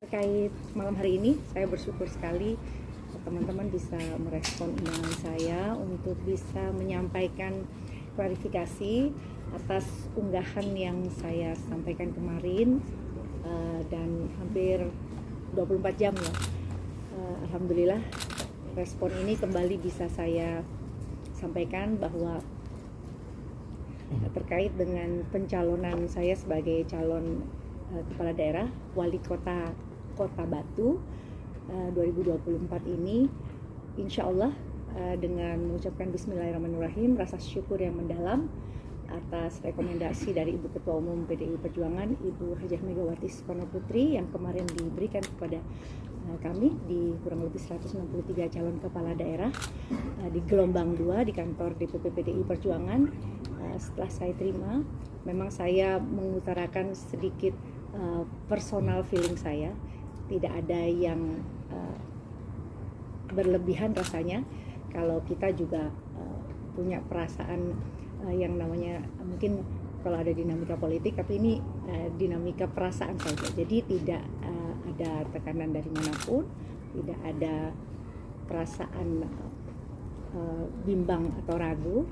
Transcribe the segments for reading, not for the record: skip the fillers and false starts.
Terkait malam hari ini, saya bersyukur sekali teman-teman bisa merespon undangan saya untuk bisa menyampaikan klarifikasi atas unggahan yang saya sampaikan kemarin, dan hampir 24 jam ya. Alhamdulillah respon ini kembali bisa saya sampaikan bahwa terkait dengan pencalonan saya sebagai calon kepala daerah wali kota Kota Batu 2024 ini, insya Allah dengan mengucapkan Bismillahirrahmanirrahim, rasa syukur yang mendalam atas rekomendasi dari Ibu Ketua Umum PDI Perjuangan, Ibu Hajah Megawati Soekarno Putri yang kemarin diberikan kepada kami di kurang lebih 163 calon kepala daerah di gelombang 2 di kantor DPP PDI Perjuangan. Setelah saya terima, memang saya mengutarakan sedikit personal feeling saya, tidak ada yang berlebihan rasanya. Kalau kita juga punya perasaan yang namanya, mungkin kalau ada dinamika politik, tapi ini dinamika perasaan saja. Jadi tidak ada tekanan dari manapun, tidak ada perasaan bimbang atau ragu.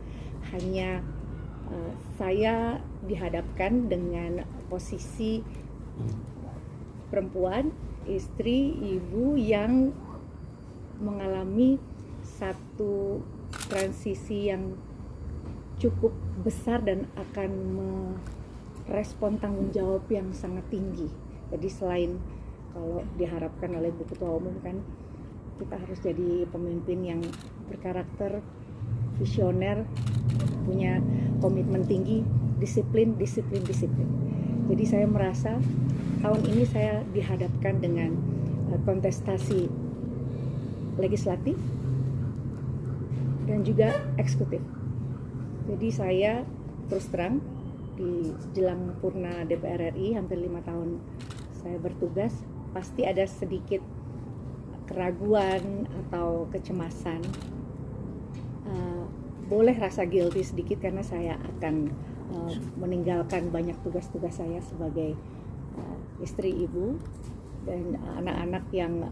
Hanya saya dihadapkan dengan posisi perempuan, istri, ibu yang mengalami satu transisi yang cukup besar dan akan merespon tanggung jawab yang sangat tinggi. Jadi selain kalau diharapkan oleh Bu Ketua Umum kan kita harus jadi pemimpin yang berkarakter, visioner, punya komitmen tinggi, disiplin. Jadi saya merasa tahun ini saya dihadapkan dengan kontestasi legislatif dan juga eksekutif. Jadi saya terus terang di jelang purna DPR RI hampir 5 tahun saya bertugas, pasti ada sedikit keraguan atau kecemasan. Boleh rasa guilty sedikit karena saya akan meninggalkan banyak tugas-tugas saya sebagai istri, ibu, dan anak-anak yang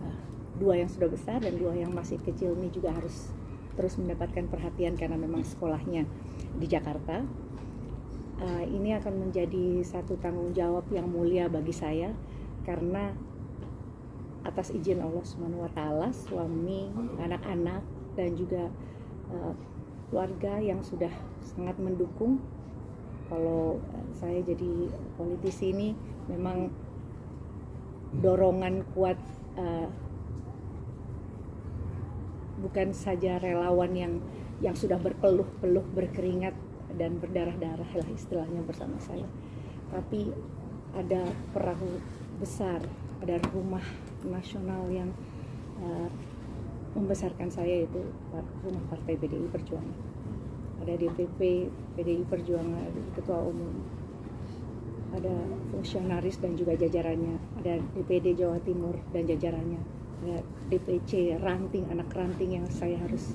2 yang sudah besar dan 2 yang masih kecil ini juga harus terus mendapatkan perhatian karena memang sekolahnya di Jakarta. Ini akan menjadi satu tanggung jawab yang mulia bagi saya karena atas izin Allah Subhanahu wa Ta'ala, suami, anak-anak, dan juga keluarga yang sudah sangat mendukung. Kalau saya jadi politisi ini memang dorongan kuat, bukan saja relawan yang sudah berpeluh-peluh, berkeringat dan berdarah-darah lah istilahnya bersama saya, tapi ada perahu besar, ada rumah nasional yang membesarkan saya, itu rumah Partai PDI Perjuangan. Ada DPP PDI Perjuangan, ada Ketua Umum, ada fungsionaris dan juga jajarannya, ada DPD Jawa Timur dan jajarannya, ada DPC ranting, anak ranting yang saya harus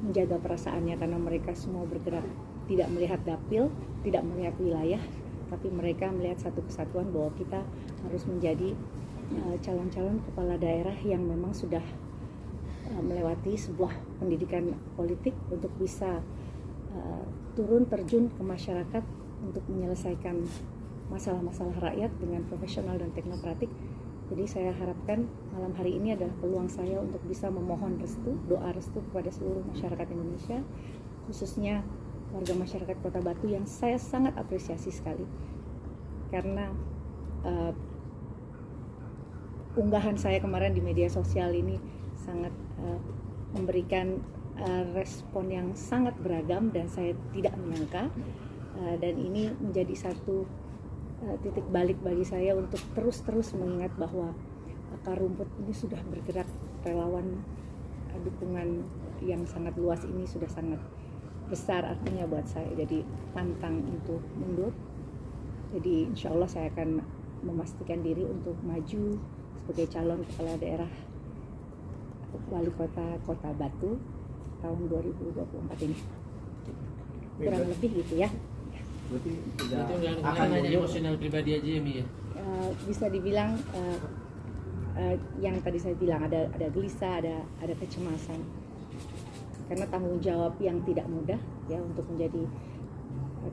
menjaga perasaannya karena mereka semua bergerak tidak melihat dapil, tidak melihat wilayah, tapi mereka melihat satu kesatuan bahwa kita harus menjadi calon-calon kepala daerah yang memang sudah melewati sebuah pendidikan politik untuk bisa turun terjun ke masyarakat untuk menyelesaikan masalah-masalah rakyat dengan profesional dan teknokratik. Jadi saya harapkan malam hari ini adalah peluang saya untuk bisa memohon restu, doa restu kepada seluruh masyarakat Indonesia, khususnya warga masyarakat Kota Batu yang saya sangat apresiasi sekali karena unggahan saya kemarin di media sosial ini sangat memberikan respon yang sangat beragam dan saya tidak menyangka, dan ini menjadi satu titik balik bagi saya untuk terus mengingat bahwa akar rumput ini sudah bergerak, relawan dukungan yang sangat luas ini sudah sangat besar artinya buat saya, jadi pantang untuk mundur. Jadi insya Allah saya akan memastikan diri untuk maju sebagai calon kepala daerah wali kota Kota Batu tahun 2024 ini. Kurang lebih gitu ya. Berarti akan hanya emosional pribadi aja ya, Mi ya? bisa dibilang yang tadi saya bilang ada gelisah, ada kecemasan karena tanggung jawab yang tidak mudah ya untuk menjadi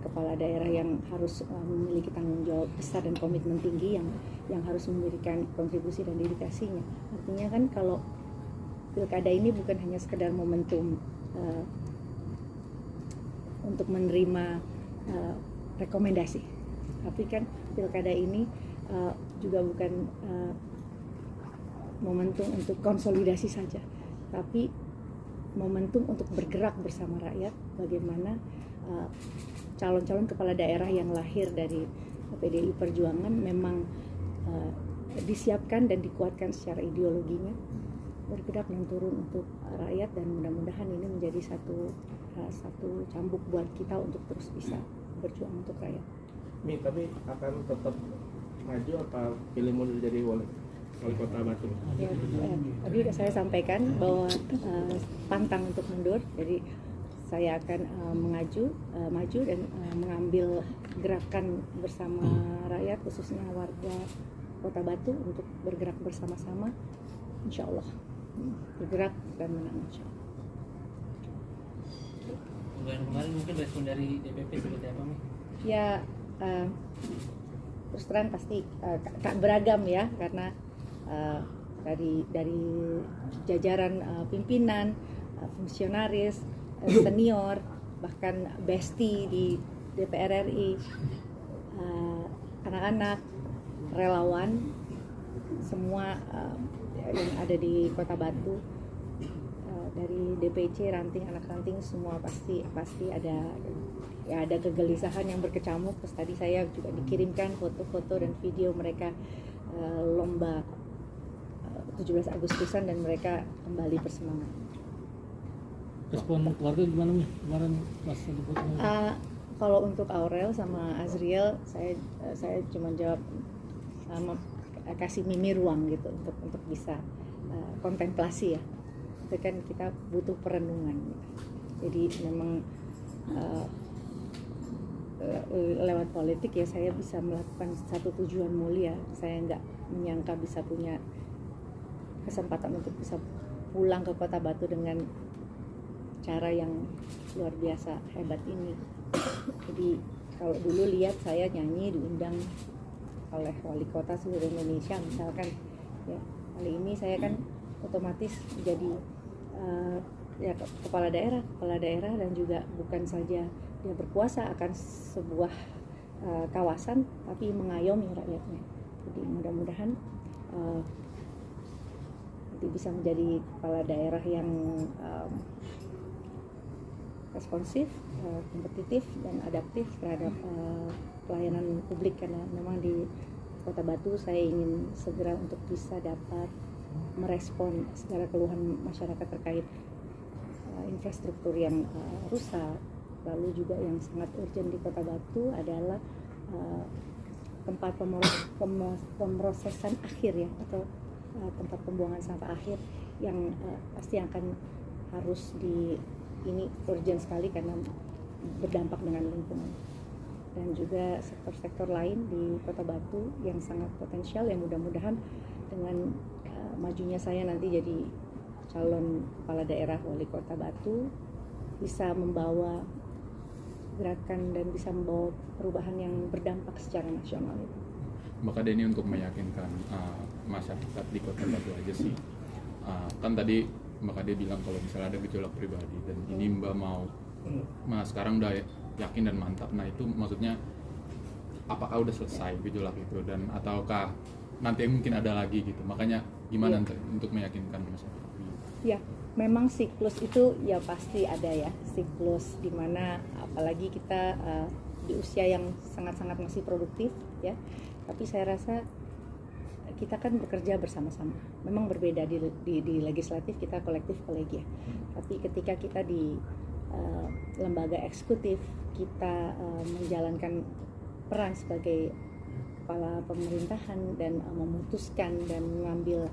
kepala daerah yang harus memiliki tanggung jawab besar dan komitmen tinggi yang harus memberikan kontribusi dan dedikasinya. Artinya kan kalau pilkada ini bukan hanya sekedar momentum untuk menerima rekomendasi, tapi kan pilkada ini juga bukan momentum untuk konsolidasi saja, tapi momentum untuk bergerak bersama rakyat. Bagaimana calon-calon kepala daerah yang lahir dari PDI Perjuangan memang disiapkan dan dikuatkan secara ideologinya, bergerak dan turun untuk rakyat, dan mudah-mudahan ini menjadi satu cambuk buat kita untuk terus bisa berjuang untuk rakyat. Tapi akan tetap maju apa pilih mundur jadi wali kota Batu? Ya, tadi saya sampaikan bahwa pantang untuk mundur, jadi saya akan maju dan mengambil gerakan bersama rakyat, khususnya warga Kota Batu, untuk bergerak bersama-sama, insya Allah bergerak dan menang, insya Allah. Kemarin mungkin respon dari DPP seperti apa, Mi? Ya, terus terang pasti beragam ya, karena dari jajaran pimpinan, fungsionaris, senior, bahkan besti di DPR RI, anak-anak, relawan, semua yang ada di Kota Batu, dari DPC, ranting, anak ranting, semua pasti ada kegelisahan yang berkecamuk. Terus tadi saya juga dikirimkan foto-foto dan video mereka lomba 17 Agustusan dan mereka kembali bersemangat. Respon keluarga gimana nih kemarin pas Kalau untuk Aurel sama Azriel, saya cuma jawab kasih Mimi ruang gitu untuk bisa kontemplasi ya. Itu kan kita butuh perenungan. Jadi memang lewat politik ya saya bisa melakukan satu tujuan mulia. Saya nggak menyangka bisa punya kesempatan untuk bisa pulang ke Kota Batu dengan cara yang luar biasa hebat ini. Jadi kalau dulu lihat saya nyanyi diundang oleh wali kota seluruh Indonesia misalkan ya, kali ini saya kan otomatis jadi kepala daerah dan juga bukan saja dia berkuasa akan sebuah kawasan, tapi mengayomi rakyatnya. Jadi mudah-mudahan nanti bisa menjadi kepala daerah yang responsif, kompetitif dan adaptif terhadap pelayanan publik, karena memang di Kota Batu saya ingin segera untuk bisa dapat merespon segala keluhan masyarakat terkait infrastruktur yang rusak. Lalu juga yang sangat urgent di Kota Batu adalah tempat pemrosesan akhir ya, atau tempat pembuangan sampah akhir yang pasti akan harus ini urgent sekali karena berdampak dengan lingkungan. Dan juga sektor-sektor lain di Kota Batu yang sangat potensial, yang mudah-mudahan dengan majunya saya nanti jadi calon kepala daerah wali Kota Batu bisa membawa gerakan dan bisa membawa perubahan yang berdampak secara nasional. Maka ini untuk meyakinkan masyarakat di Kota Batu aja sih. Kan tadi Mbak Kade bilang kalau misalnya ada gejolak pribadi, dan ini Mbak mau sekarang udah yakin dan mantap. Nah itu maksudnya apakah udah selesai gejolak itu, dan ataukah nanti mungkin ada lagi gitu? Makanya gimana untuk meyakinkan masyarakat? Ya, memang siklus itu ya pasti ada ya, siklus dimana apalagi kita di usia yang sangat-sangat masih produktif ya. Tapi saya rasa kita kan bekerja bersama-sama. Memang berbeda di legislatif, kita kolektif kolegia. Tapi ketika kita di lembaga eksekutif, kita menjalankan peran sebagai kepala pemerintahan dan memutuskan dan mengambil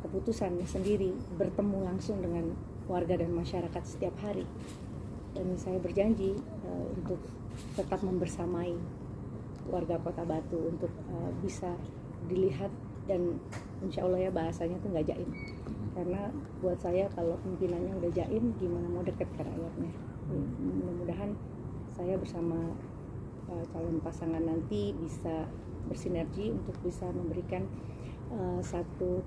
keputusan sendiri, bertemu langsung dengan warga dan masyarakat setiap hari. Dan saya berjanji untuk tetap membersamai warga Kota Batu untuk bisa dilihat, dan insya Allah ya bahasanya tuh nggak jaim, karena buat saya kalau pimpinannya udah jaim gimana mau deket ke rakyatnya. Mudah-mudahan saya bersama calon pasangan nanti bisa bersinergi untuk bisa memberikan satu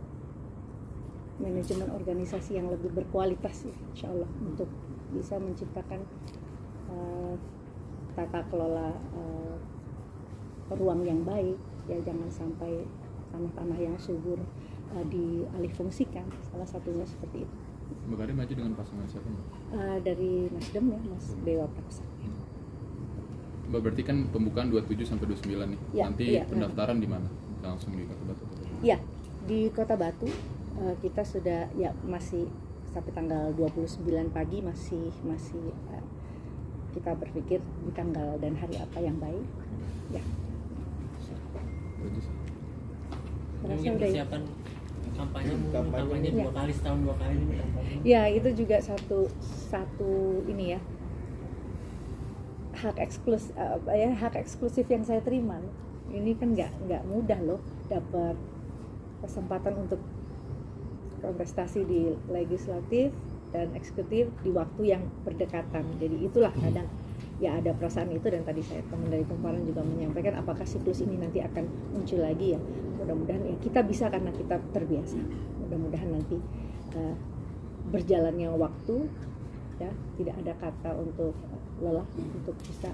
manajemen organisasi yang lebih berkualitas, insya Allah, untuk bisa menciptakan tata kelola ruang yang baik, ya jangan sampai tanah-tanah yang subur dialihfungsikan, salah satunya seperti itu. Mbak Kade maju dengan pasangan siapa, Mbak? Dari Nasdem ya, Mas Dewa Praksa. Mbak, berarti kan pembukaan 27 sampai 29 nih. Ya, Nanti iya, pendaftaran di mana? Langsung di Kota Batu? Ya, di Kota Batu kita sudah ya masih sampai tanggal 29 pagi masih kita berpikir di tanggal dan hari apa yang baik. Ya. Bagus. Saya rasa Mungkin udah ya. persiapan kampanye Kampanye. 2 kali setahun 2 kali nih kampanye. Ya, itu juga satu ini ya. Hak eksklusif yang saya terima. Ini kan nggak mudah loh dapat kesempatan untuk kontestasi di legislatif dan eksekutif di waktu yang berdekatan. Jadi itulah kadang ya ada perasaan itu, dan tadi saya teman dari Kumparan juga menyampaikan apakah siklus ini nanti akan muncul lagi ya. Mudah-mudahan ya kita bisa karena kita terbiasa. Mudah-mudahan nanti berjalannya waktu ya tidak ada kata untuk lelah untuk bisa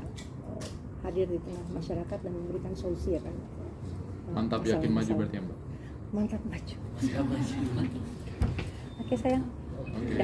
hadir di tengah masyarakat dan memberikan solusi ya kan. Mantap, yakin maju berarti ya, Mbak? Mantap maju. Siap, Mas. Oke sayang. Oke.